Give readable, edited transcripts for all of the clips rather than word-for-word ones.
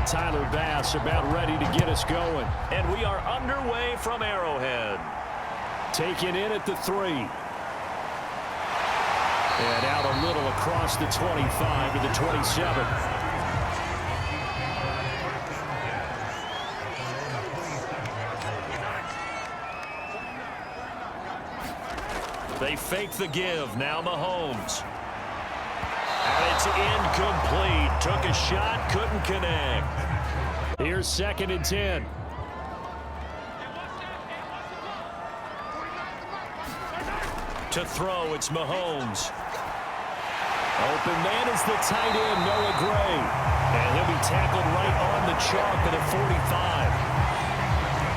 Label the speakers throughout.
Speaker 1: Tyler Bass about ready to get us going.
Speaker 2: And we are underway from Arrowhead.
Speaker 1: Taken in at the 3. And out a little across the 25 to the 27.
Speaker 2: They fake the give. Now Mahomes. And it's incomplete. Took a shot, couldn't connect.
Speaker 1: Here's 2nd and 10.
Speaker 2: To throw, it's Mahomes.
Speaker 1: Open man is the tight end, Noah Gray.
Speaker 2: And he'll be tackled right on the chalk at a 45.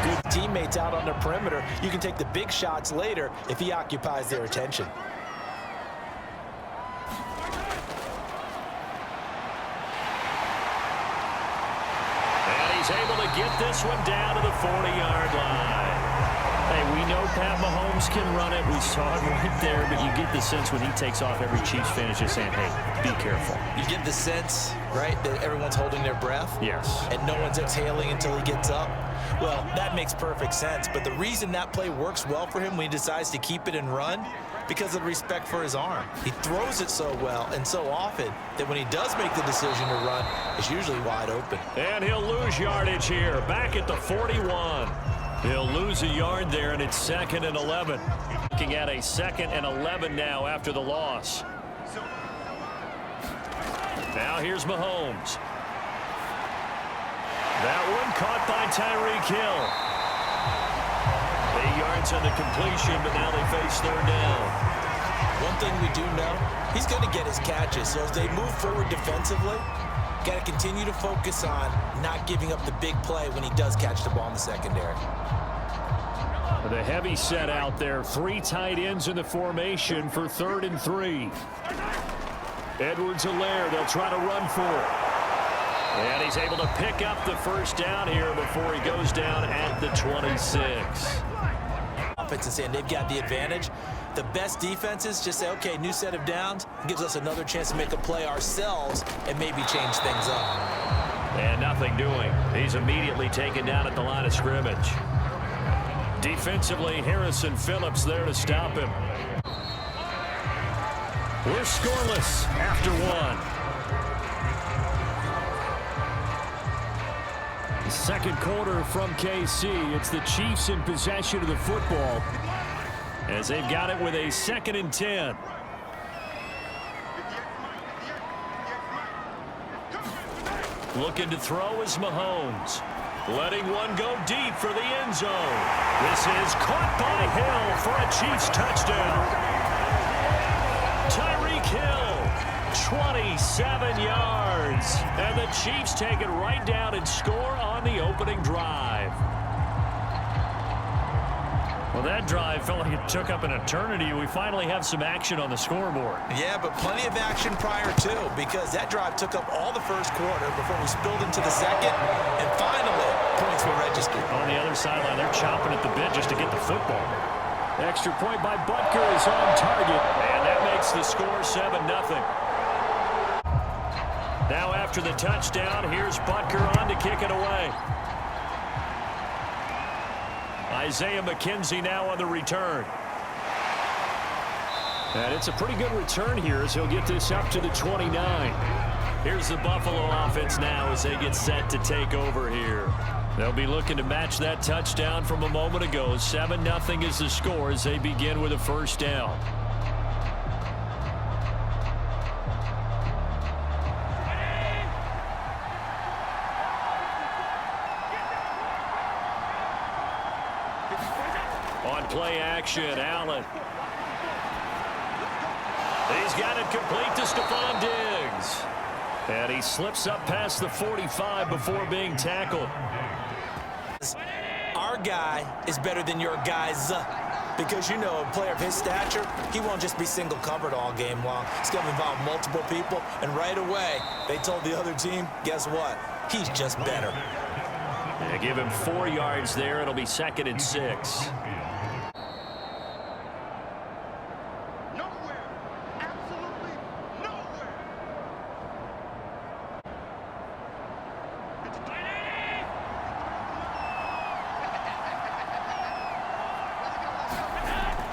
Speaker 3: Good teammates out on the perimeter. You can take the big shots later if he occupies their attention.
Speaker 2: And he's able to get this one down to the 40-yard line.
Speaker 1: Hey, we know Pat Mahomes can run it. We saw it right there, but you get the sense when he takes off, every Chiefs fan is just saying, hey, be careful.
Speaker 3: You get the sense, right, that everyone's holding their breath?
Speaker 1: Yes.
Speaker 3: And no one's exhaling until he gets up? Well, that makes perfect sense. But the reason that play works well for him when he decides to keep it and run, because of the respect for his arm. He throws it so well and so often that when he does make the decision to run, it's usually wide open.
Speaker 2: And he'll lose yardage here, back at the 41. He'll lose a yard there, and it's 2nd and 11. Looking at a 2nd and 11 now after the loss. Now here's Mahomes. That one caught by Tyreek Hill. 8 yards on the completion, but now they face 3rd down.
Speaker 3: One thing we do know, he's going to get his catches. So as they move forward defensively, got to continue to focus on not giving up the big play when he does catch the ball in the secondary.
Speaker 1: The heavy set out there. 3 tight ends in the formation for 3rd and 3. Edwards-Helaire, they'll try to run for it.
Speaker 2: And he's able to pick up the 1st down here before he goes down at the 26.
Speaker 3: Offense is saying they've got the advantage. The best defenses just say, okay, new set of downs, gives us another chance to make a play ourselves and maybe change things up.
Speaker 2: And nothing doing. He's immediately taken down at the line of scrimmage.
Speaker 1: Defensively, Harrison Phillips there to stop him. We're scoreless after 1. The 2nd quarter from KC. It's the Chiefs in possession of the football as they've got it with a 2nd and 10.
Speaker 2: Looking to throw is Mahomes. Letting one go deep for the end zone. This is caught by Hill for a Chiefs touchdown. Tyreek Hill, 27 yards. And the Chiefs take it right down and score on the opening drive.
Speaker 1: Well, that drive felt like it took up an eternity. We finally have some action on the scoreboard.
Speaker 3: Yeah, but plenty of action prior to, because that drive took up all the 1st quarter before we spilled into the 2nd, and finally, points were registered.
Speaker 1: On the other sideline, they're chomping at the bit just to get the football. Extra point by Butker is on target.
Speaker 2: And that makes the score 7-0. Now after the touchdown, here's Butker on to kick it away. Isaiah McKenzie now on the return.
Speaker 1: And it's a pretty good return here as he'll get this up to the 29.
Speaker 2: Here's the Buffalo offense now as they get set to take over here.
Speaker 1: They'll be looking to match that touchdown from a moment ago. 7-0 is the score as they begin with a 1st down.
Speaker 2: On play action, Allen. He's got it complete to Stephon Diggs.
Speaker 1: And he slips up past the 45 before being tackled.
Speaker 3: Our guy is better than your guys, because you know a player of his stature, he won't just be single covered all game long. It's going to involve multiple people, and right away, they told the other team, guess what? He's just better.
Speaker 1: They give him 4 yards there. It'll be 2nd and 6.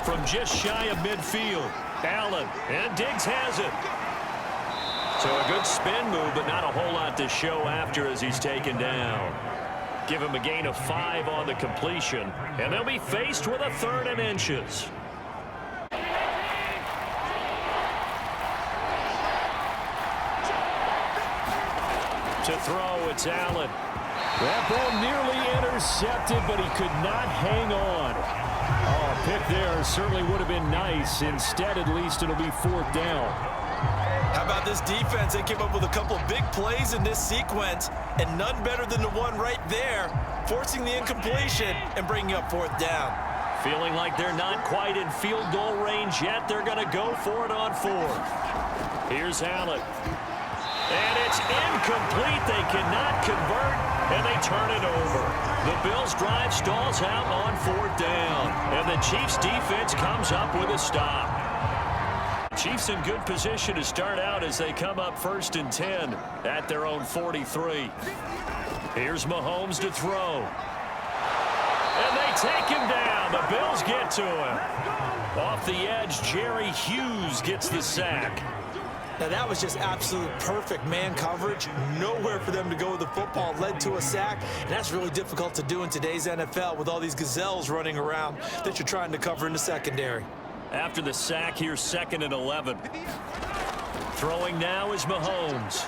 Speaker 2: from just shy of midfield. Allen, and Diggs has it. So a good spin move, but not a whole lot to show after as he's taken down. Give him a gain of 5 on the completion, and they'll be faced with a 3rd and inches. To throw, it's Allen.
Speaker 1: That ball nearly intercepted, but he could not hang on. Oh, a pick there certainly would have been nice. Instead, at least, it'll be 4th down.
Speaker 3: How about this defense? They came up with a couple of big plays in this sequence, and none better than the one right there, forcing the incompletion and bringing up 4th down.
Speaker 2: Feeling like they're not quite in field goal range yet. They're going to go for it on 4th. Here's Allen. And it's incomplete. They cannot convert, and they turn it over. The Bills' drive stalls out on 4th down, and the Chiefs' defense comes up with a stop. Chiefs in good position to start out as they come up 1st and 10 at their own 43. Here's Mahomes to throw. And they take him down. The Bills get to him. Off the edge, Jerry Hughes gets the sack.
Speaker 3: Now, that was just absolute perfect man coverage. Nowhere for them to go with the football. Led to a sack, and that's really difficult to do in today's NFL with all these gazelles running around that you're trying to cover in the secondary.
Speaker 2: After the sack, here's 2nd and 11. Throwing now is Mahomes.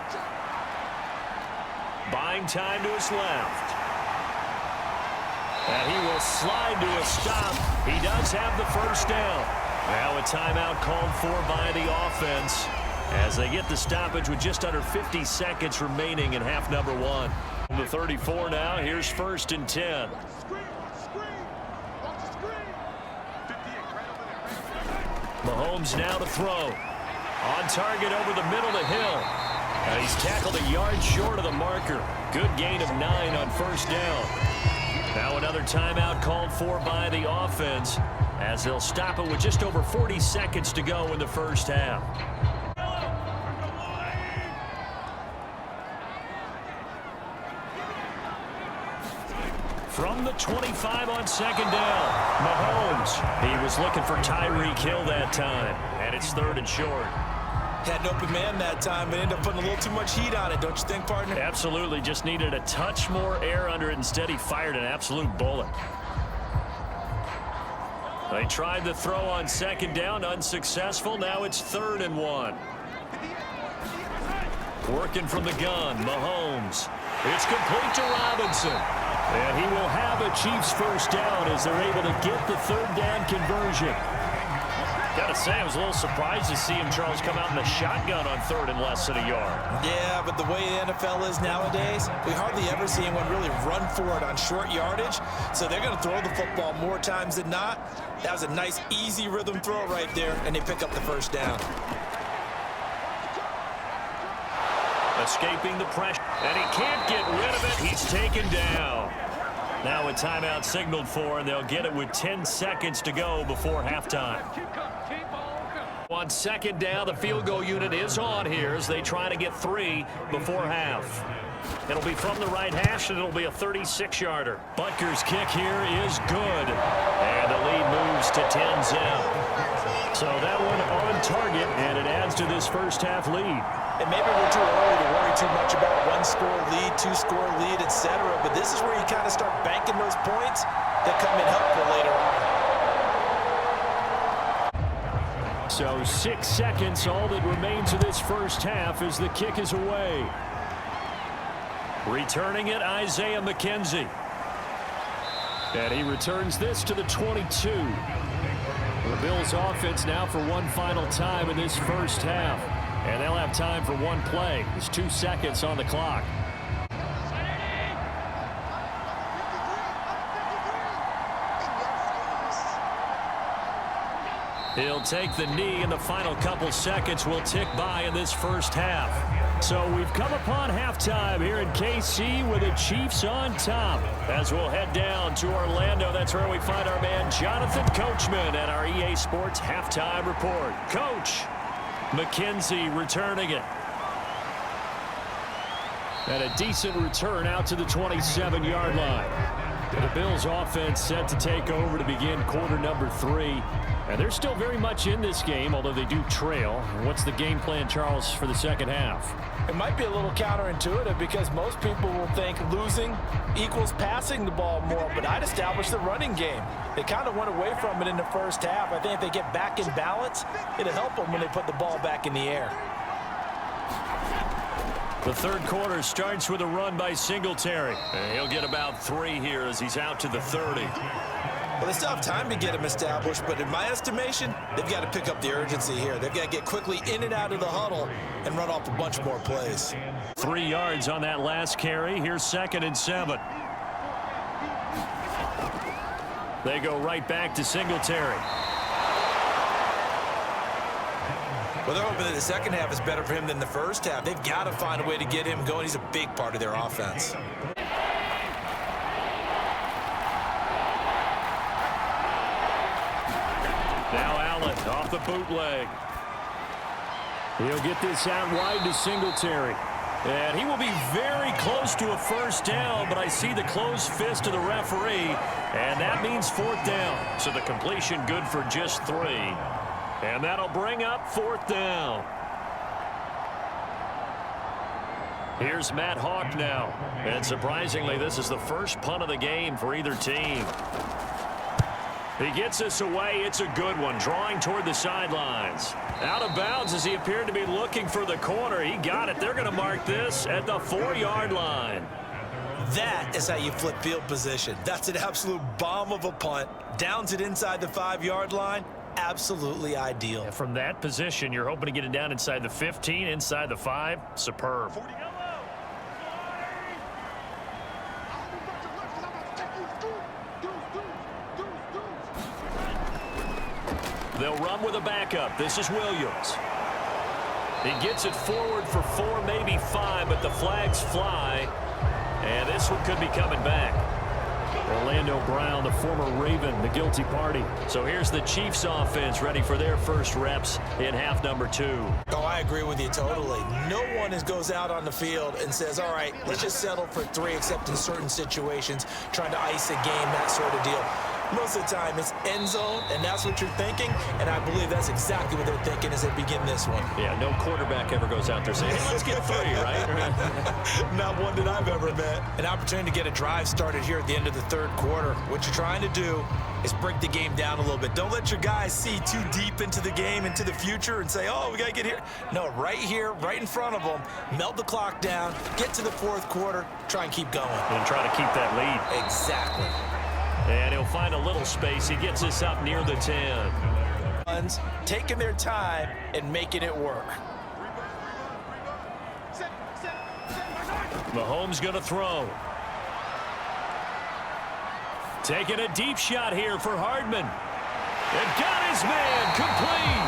Speaker 2: Buying time to his left. And he will slide to a stop. He does have the 1st down. Now a timeout called for by the offense as they get the stoppage with just under 50 seconds remaining in half number 1. The 34 now. Here's 1st and 10. Mahomes now to throw. On target over the middle to Hill. And he's tackled a yard short of the marker. Good gain of 9 on 1st down. Now another timeout called for by the offense as they'll stop it with just over 40 seconds to go in the 1st half. From the 25 on 2nd down, Mahomes. He was looking for Tyreek Hill that time, and it's 3rd and short.
Speaker 3: Had an open man that time, but ended up putting a little too much heat on it, don't you think, partner?
Speaker 2: Absolutely, just needed a touch more air under it. Instead, he fired an absolute bullet. They tried the throw on 2nd down, unsuccessful. Now it's 3rd and 1. Working from the gun, Mahomes. It's complete to Robinson.
Speaker 1: And he will have a Chiefs 1st down as they're able to get the 3rd down conversion.
Speaker 2: Got to say, I was a little surprised to see him, Charles, come out in the shotgun on 3rd and less than a yard.
Speaker 3: Yeah, but the way the NFL is nowadays, we hardly ever see anyone really run for it on short yardage. So they're going to throw the football more times than not. That was a nice, easy rhythm throw right there, and they pick up the 1st down.
Speaker 2: Escaping the pressure, and he can't get rid of it. He's taken down. Now a timeout signaled for, and they'll get it with 10 seconds to go before halftime. On 2nd down, the field goal unit is on here as they try to get 3 before half. It'll be from the right hash, and it'll be a 36-yarder. Butker's kick here is good, and the lead moves to 10-0.
Speaker 1: So that one on target, and it adds to this 1st half lead.
Speaker 3: And maybe we're too early to worry too much about 1-score lead, 2-score lead, etc. But this is where you kind of start banking those points that come in helpful later on.
Speaker 1: So 6 seconds, all that remains of this 1st half as the kick is away.
Speaker 2: Returning it, Isaiah McKenzie.
Speaker 1: And he returns this to the 22. The Bills offense now for one final time in this 1st half. And they'll have time for one play. There's 2 seconds on the clock.
Speaker 2: He'll take the knee, and the final couple seconds will tick by in this 1st half.
Speaker 1: So we've come upon halftime here in KC with the Chiefs on top.
Speaker 2: As we'll head down to Orlando, that's where we find our man Jonathan Coachman at our EA Sports Halftime Report. Coach, McKenzie returning it.
Speaker 1: And a decent return out to the 27-yard line. The Bills offense set to take over to begin quarter number 3. And they're still very much in this game, although they do trail. What's the game plan, Charles, for the second half?
Speaker 3: It might be a little counterintuitive because most people will think losing equals passing the ball more, but I'd establish the running game. They kind of went away from it in the first half. I think if they get back in balance, it'll help them when they put the ball back in the air.
Speaker 2: The third quarter starts with a run by Singletary. And he'll get about 3 here as he's out to the 30.
Speaker 3: Well, they still have time to get him established, but in my estimation, they've got to pick up the urgency here. They've got to get quickly in and out of the huddle and run off a bunch more plays.
Speaker 2: 3 yards on that last carry. Here's 2nd and 7. They go right back to Singletary.
Speaker 3: Well, they're hoping that the second half is better for him than the first half. They've got to find a way to get him going. He's a big part of their offense.
Speaker 2: Now Allen off the bootleg.
Speaker 1: He'll get this out wide to Singletary.
Speaker 2: And he will be very close to a first down, but I see the closed fist of the referee, and that means 4th down. So the completion good for just 3. And that'll bring up 4th down. Here's Matt Hawk now. And surprisingly, this is the first punt of the game for either team. He gets this away. It's a good one, drawing toward the sidelines. Out of bounds as he appeared to be looking for the corner. He got it. They're going to mark this at the 4-yard line.
Speaker 3: That is how you flip field position. That's an absolute bomb of a punt. Downs it inside the 5-yard line. Absolutely ideal.
Speaker 2: And from that position, you're hoping to get it down inside the 15, inside the 5. Superb. They'll run with a backup. This is Williams. He gets it forward for 4, maybe 5, but the flags fly. And this one could be coming back.
Speaker 1: Orlando Brown, the former Raven, the guilty party.
Speaker 2: So here's the Chiefs offense ready for their first reps in half number 2.
Speaker 3: Oh, I agree with you totally. No one goes out on the field and says, all right, let's just settle for 3, except in certain situations, trying to ice a game, that sort of deal. Most of the time, it's end zone, and that's what you're thinking, and I believe that's exactly what they're thinking as they begin this one.
Speaker 2: Yeah, no quarterback ever goes out there saying, hey, let's get 3, right?
Speaker 3: Not one that I've ever met. An opportunity to get a drive started here at the end of the third quarter. What you're trying to do is break the game down a little bit. Don't let your guys see too deep into the game, into the future, and say, oh, we got to get here. No, right here, right in front of them, melt the clock down, get to the fourth quarter, try and keep going.
Speaker 2: And try to keep that lead.
Speaker 3: Exactly.
Speaker 2: And he'll find a little space. He gets us up near the 10.
Speaker 3: Taking their time and making it work.
Speaker 2: Mahomes going to throw. Taking a deep shot here for Hardman. And got his man complete.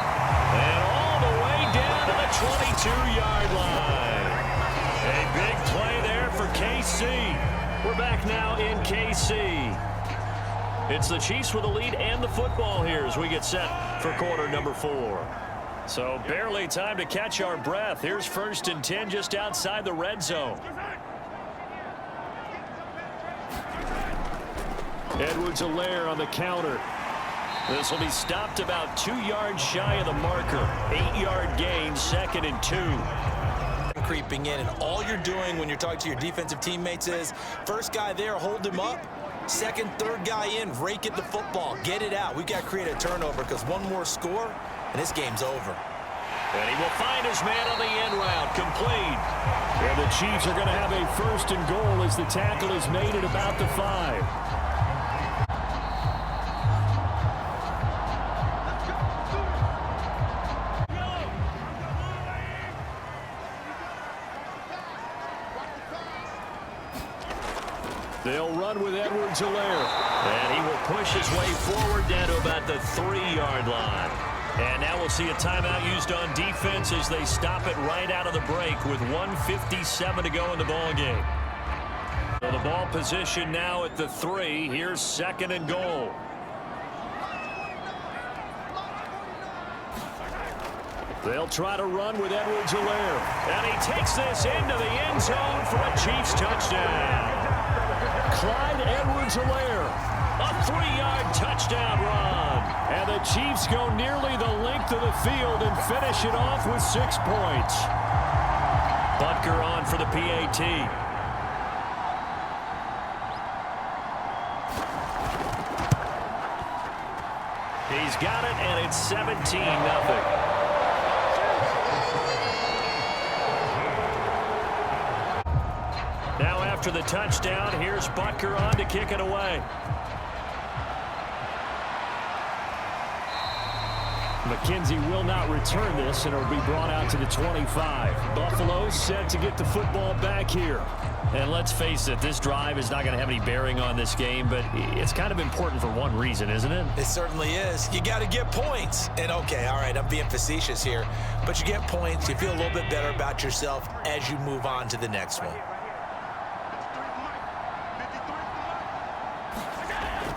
Speaker 2: And all the way down to the 22-yard line. A big play there for KC. We're back now in KC. It's the Chiefs with the lead and the football here as we get set for quarter number 4. So barely time to catch our breath. Here's 1st and 10 just outside the red zone.
Speaker 1: Edwards-Helaire on the counter.
Speaker 2: This will be stopped about 2 yards shy of the marker. 8-yard gain, 2nd and 2.
Speaker 3: Creeping in, and all you're doing when you're talking to your defensive teammates is first guy there, hold him up. Second, third guy in, rake at the football, get it out. We've got to create a turnover because one more score and this game's over.
Speaker 2: And he will find his man on the end route, complete.
Speaker 1: And the Chiefs are going to have a 1st and goal as the tackle is made at about the 5. They'll run with Edwards-Helaire.
Speaker 2: And he will push his way forward down to about the 3-yard line. And now we'll see a timeout used on defense as they stop it right out of the break with 1:57 to go in the ballgame. So the ball position now at the 3. Here's 2nd and goal.
Speaker 1: They'll try to run with Edwards-Helaire.
Speaker 2: And he takes this into the end zone for a Chiefs touchdown.
Speaker 1: Clyde Edwards-Helaire.
Speaker 2: A 3-yard touchdown run.
Speaker 1: And the Chiefs go nearly the length of the field and finish it off with 6 points.
Speaker 2: Butker on for the PAT. He's got it, and it's 17-0. Now after the touchdown, here's Butker on to kick it away.
Speaker 1: McKenzie will not return this, and it'll be brought out to the 25. Buffalo set to get the football back here.
Speaker 2: And let's face it, this drive is not going to have any bearing on this game, but it's kind of important for one reason, isn't it?
Speaker 3: It certainly is. You got to get points. And okay, all right, I'm being facetious here, but you get points, you feel a little bit better about yourself as you move on to the next one.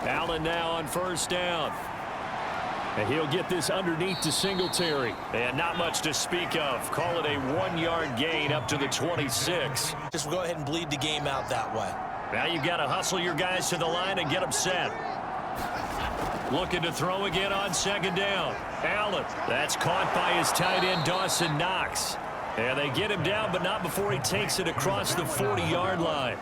Speaker 1: Allen now on first down. And he'll get this underneath to Singletary.
Speaker 2: And not much to speak of. Call it a 1-yard gain up to the 26.
Speaker 3: Just go ahead and bleed the game out that way.
Speaker 2: Now you've got to hustle your guys to the line and get them set. Looking to throw again on second down. Allen. That's caught by his tight end, Dawson Knox. And they get him down, but not before he takes it across the 40-yard line.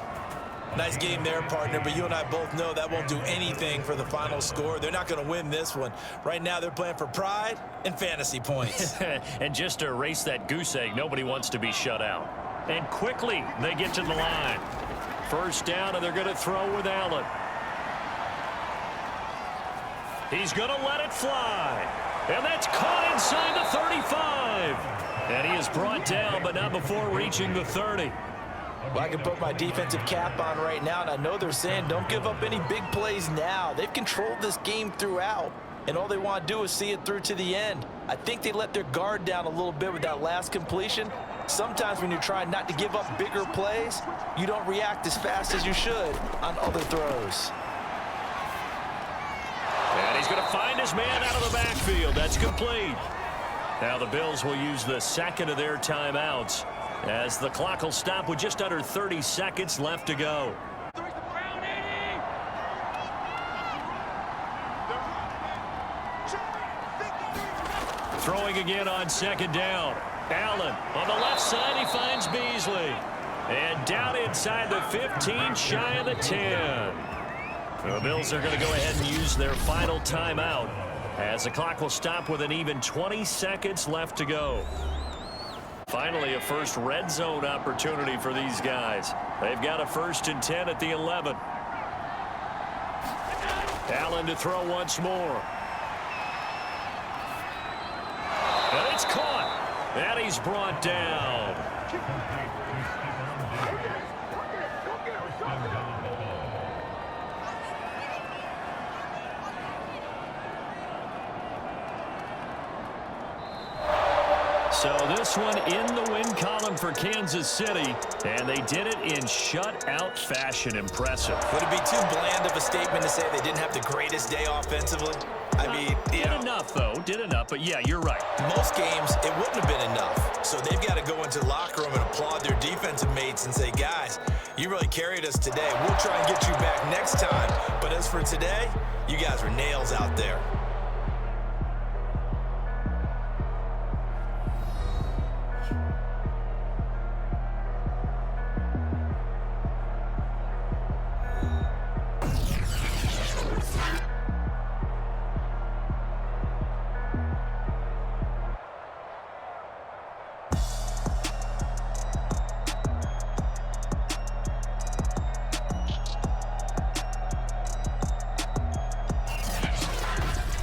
Speaker 3: Nice game there, partner, but you and I both know that won't do anything for the final score. They're not going to win this one. Right now, they're playing for pride and fantasy points.
Speaker 2: And just to erase that goose egg, nobody wants to be shut out. And quickly, they get to the line. First down, and they're going to throw with Allen. He's going to let it fly. And that's caught inside the 35. And he is brought down, but not before reaching the 30.
Speaker 3: Well, I can put my defensive cap on right now, and I know they're saying don't give up any big plays now. They've controlled this game throughout, and all they want to do is see it through to the end. I think they let their guard down a little bit with that last completion. Sometimes when you're trying not to give up bigger plays, you don't react as fast as you should on other throws.
Speaker 2: And he's going to find his man out of the backfield. That's complete. Now the Bills will use the second of their timeouts, as the clock will stop with just under 30 seconds left to go. Throwing again on second down. Allen on the left side, he finds Beasley. And down inside the 15, shy of the 10. The Bills are going to go ahead and use their final timeout, as the clock will stop with an even 20 seconds left to go. Finally, a first red zone opportunity for these guys. They've got a 1st and 10 at the 11. Allen to throw once more. And it's caught. And he's brought down. So this one in the win column for Kansas City, and they did it in shutout fashion. Impressive.
Speaker 3: Would it be too bland of a statement to say they didn't have the greatest day offensively? I mean,
Speaker 2: did enough, though. Did enough, but yeah, you're right.
Speaker 3: Most games, it wouldn't have been enough. So they've got to go into the locker room and applaud their defensive mates and say, guys, you really carried us today. We'll try and get you back next time. But as for today, you guys were nails out there.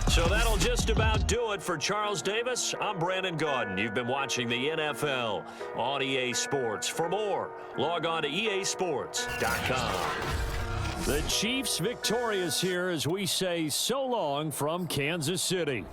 Speaker 2: So that'll just about do it for Charles Davis. I'm Brandon Gaudin. You've been watching the NFL on EA Sports. For more, log on to easports.com.
Speaker 1: The Chiefs victorious here as we say so long from Kansas City.